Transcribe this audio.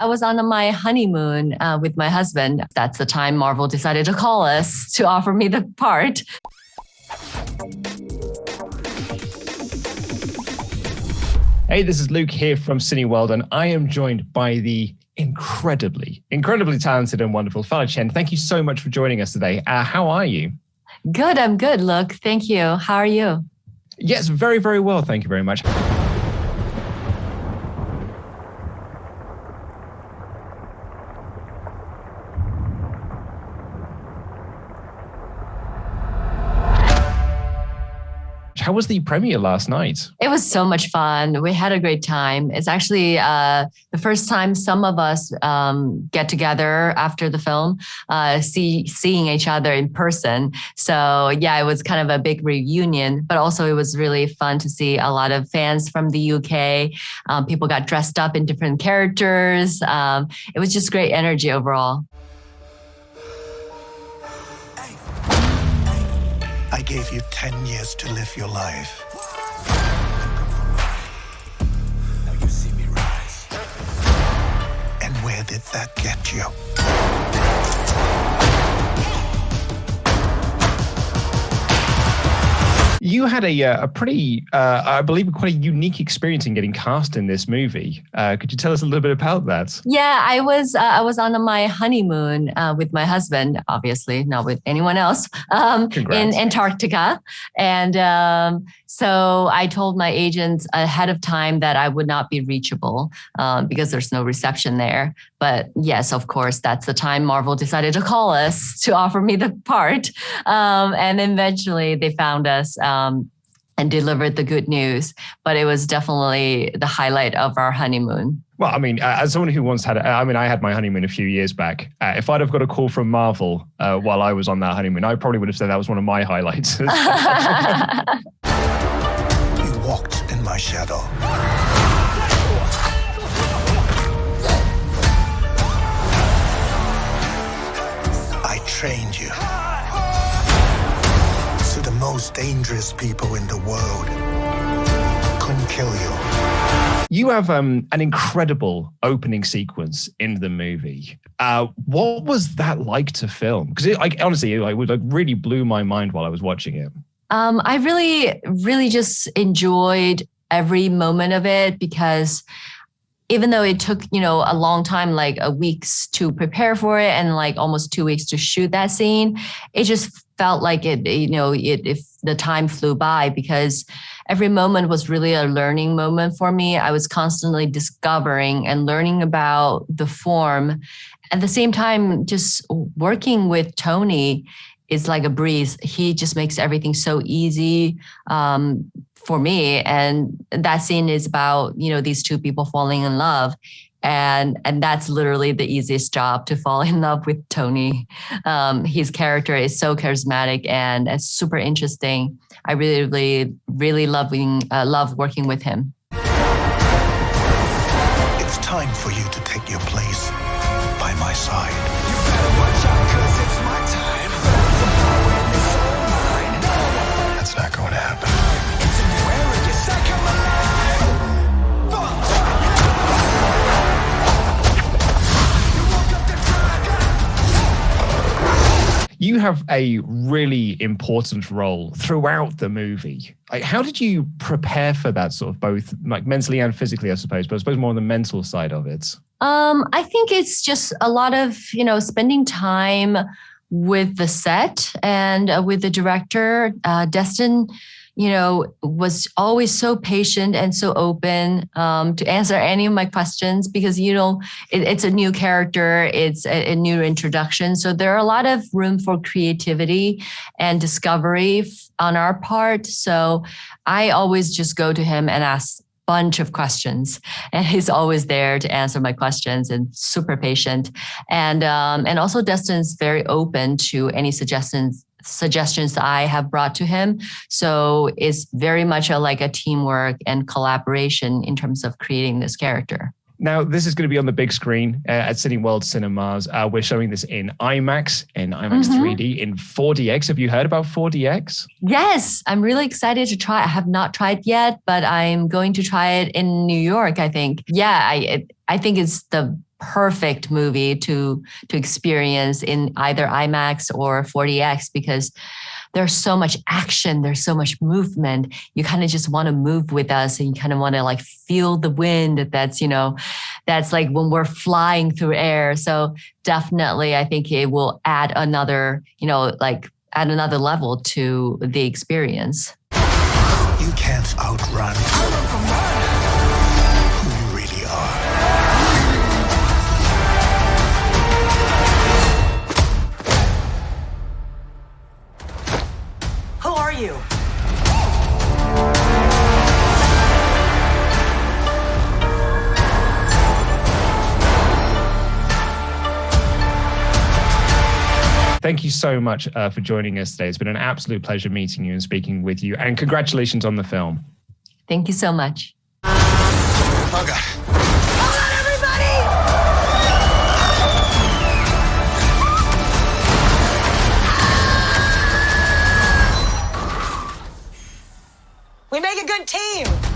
I was on my honeymoon with my husband. That's the time Marvel decided to call us to offer me the part. Hey, this is Luke here from Cineworld, and I am joined by the incredibly talented and wonderful Fala Chen. Thank you so much for joining us today. How are you? Good, I'm good, Luke. Thank you. How are you? Yes, very, very well. Thank you very much. How was the premiere last night? It was so much fun. We had a great time. It's actually the first time some of us get together after the film, seeing each other in person. So yeah, it was kind of a big reunion, but also it was really fun to see a lot of fans from the UK. People got dressed up in different characters. It was just great energy overall. I gave you 10 years to live your life. Now you see me rise. And where did that get you? You had a pretty, I believe, quite a unique experience in getting cast in this movie. Could you tell us a little bit about that? Yeah, I was on my honeymoon with my husband, obviously not with anyone else, in Antarctica. And so I told my agents ahead of time that I would not be reachable because there's no reception there. But yes, of course, that's the time Marvel decided to call us to offer me the part. And eventually they found us and delivered the good news. But it was definitely the highlight of our honeymoon. Well, I mean, as someone who once had, I had my honeymoon a few years back. If I'd have got a call from Marvel while I was on that honeymoon, I probably would have said that was one of my highlights. You walked in my shadow. I trained you. So the most dangerous people in the world couldn't kill you. You have an incredible opening sequence in the movie. What was that like to film? Because honestly, it really blew my mind while I was watching it. I really just enjoyed every moment of it because even though it took, a long time, like a weeks to prepare for it and like almost 2 weeks to shoot that scene, it just felt like if the time flew by because every moment was really a learning moment for me. I was constantly discovering and learning about the form. At the same time, just working with Tony is like a breeze. He just makes everything so easy for me. And that scene is about, these two people falling in love. And that's literally the easiest job, to fall in love with Tony. His character is so charismatic and it's super interesting. I really love working with him. It's time for you to take your place by my side. You better watch out, 'cause it's my time. That's not going to happen. It's a new era, yes, I come alive. You have a really important role throughout the movie. How did you prepare for that, sort of both like mentally and physically, I suppose, but I suppose more on the mental side of it? I think it's just a lot of, spending time with the set and with the director. Destin, was always so patient and so open to answer any of my questions because, it's a new character, it's a new introduction. So there are a lot of room for creativity and discovery on our part. So I always just go to him and ask bunch of questions, and he's always there to answer my questions and super patient. And also Destin's very open to any suggestions that I have brought to him. So it's very much like a teamwork and collaboration in terms of creating this character. Now, this is going to be on the big screen at Cineworld Cinemas. We're showing this in IMAX, 3D, in 4DX. Have you heard about 4DX? Yes, I'm really excited to try. I have not tried yet, but I'm going to try it in New York, I think. Yeah, I think it's the perfect movie to experience in either IMAX or 4DX because there's so much action, there's so much movement. You kind of just want to move with us and you kind of want to like feel the wind that's, that's like when we're flying through air. So definitely I think it will add another, add another level to the experience. You can't outrun who you really are. Who are you? Thank you so much for joining us today. It's been an absolute pleasure meeting you and speaking with you. And congratulations on the film. Thank you so much. Oh, God. Hold on, everybody! We make a good team.